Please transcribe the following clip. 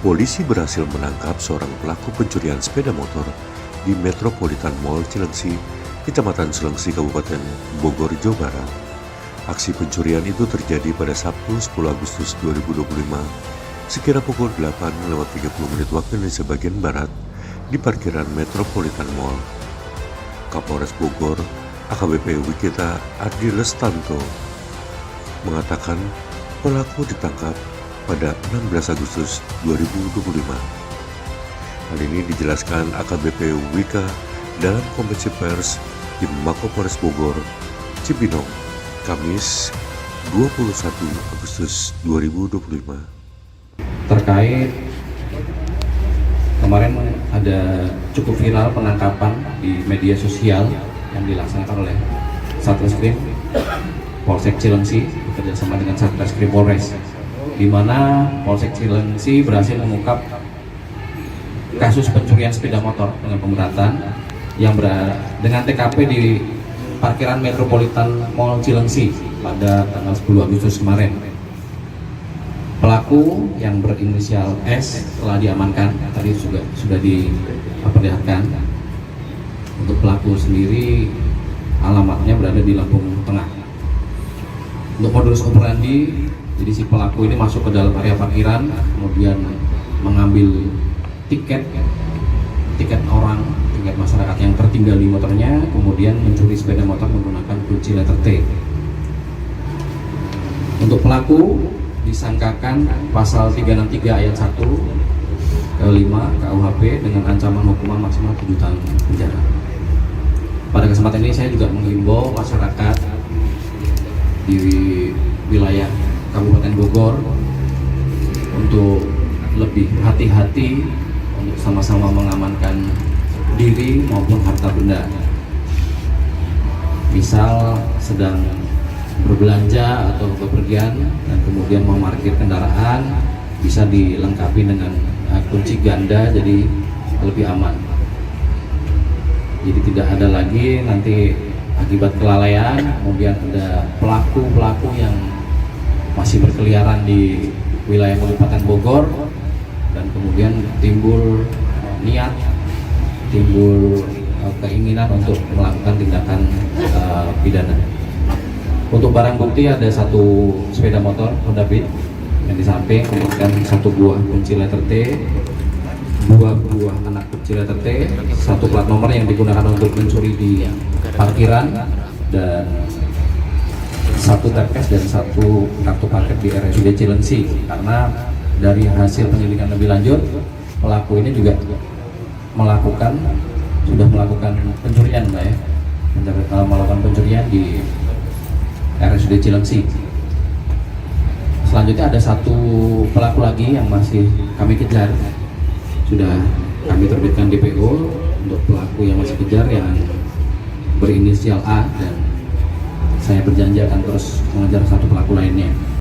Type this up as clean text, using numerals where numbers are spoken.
Polisi berhasil menangkap seorang pelaku pencurian sepeda motor di Metropolitan Mall Cilengsi, Kecamatan Cilengsi, Kabupaten Bogor, Jawa Barat. Aksi pencurian itu terjadi pada Sabtu 10 Agustus 2025 sekira pukul 8:30 waktu Indonesia bagian Barat di parkiran Metropolitan Mall. Kapolres Bogor, AKBP Wikita Ardi Lestanto, mengatakan pelaku ditangkap pada 16 Agustus 2025. Hal ini dijelaskan AKBP Wika dalam konferensi pers di Mapolres Bogor, Cibinong, Kamis 21 Agustus 2025. Terkait kemarin ada cukup viral penangkapan di media sosial yang dilaksanakan oleh Satreskrim Polsek Cilengsi bekerjasama dengan Satreskrim Polres, di mana Polsek Cilengsi berhasil mengungkap kasus pencurian sepeda motor dengan pemberatan yang dengan TKP di parkiran Metropolitan Mall Cilengsi pada tanggal 10 Agustus kemarin. Pelaku yang berinisial S telah diamankan, tadi sudah diperlihatkan. Untuk pelaku sendiri alamatnya berada di Lampung Tengah. Untuk modus operandi, jadi si pelaku ini masuk ke dalam area parkiran, kemudian mengambil tiket orang, tiket masyarakat yang tertinggal di motornya, kemudian mencuri sepeda motor menggunakan kunci letter T. Untuk pelaku disangkakan pasal 363 ayat 1 ke 5 KUHP dengan ancaman hukuman maksimal 7 tahun penjara. Pada kesempatan ini saya juga menghimbau masyarakat di wilayah Kabupaten Bogor untuk lebih hati-hati untuk sama-sama mengamankan diri maupun harta benda. Misal sedang berbelanja atau bepergian dan kemudian memarkir kendaraan, bisa dilengkapi dengan kunci ganda jadi lebih aman. Jadi tidak ada lagi nanti akibat kelalaian kemudian ada pelaku yang masih berkeliaran di wilayah Kabupaten Bogor dan kemudian timbul niat, timbul keinginan untuk melakukan tindakan pidana. Untuk barang bukti ada satu sepeda motor Honda Beat yang di samping, kemudian satu buah kunci letter T, dua buah anak kunci letter T, satu plat nomor yang digunakan untuk mencuri di parkiran, dan satu TPS dan satu kartu parkir di RSUD Cilengsi. Karena dari hasil penyelidikan lebih lanjut, pelaku ini juga sudah melakukan pencurian, Mbak ya, melakukan pencurian di RSUD Cilengsi. Selanjutnya ada satu pelaku lagi yang masih kami kejar. Sudah kami terbitkan DPO untuk pelaku yang masih kejar yang berinisial A, dan saya berjanji akan terus mengejar satu pelaku lainnya.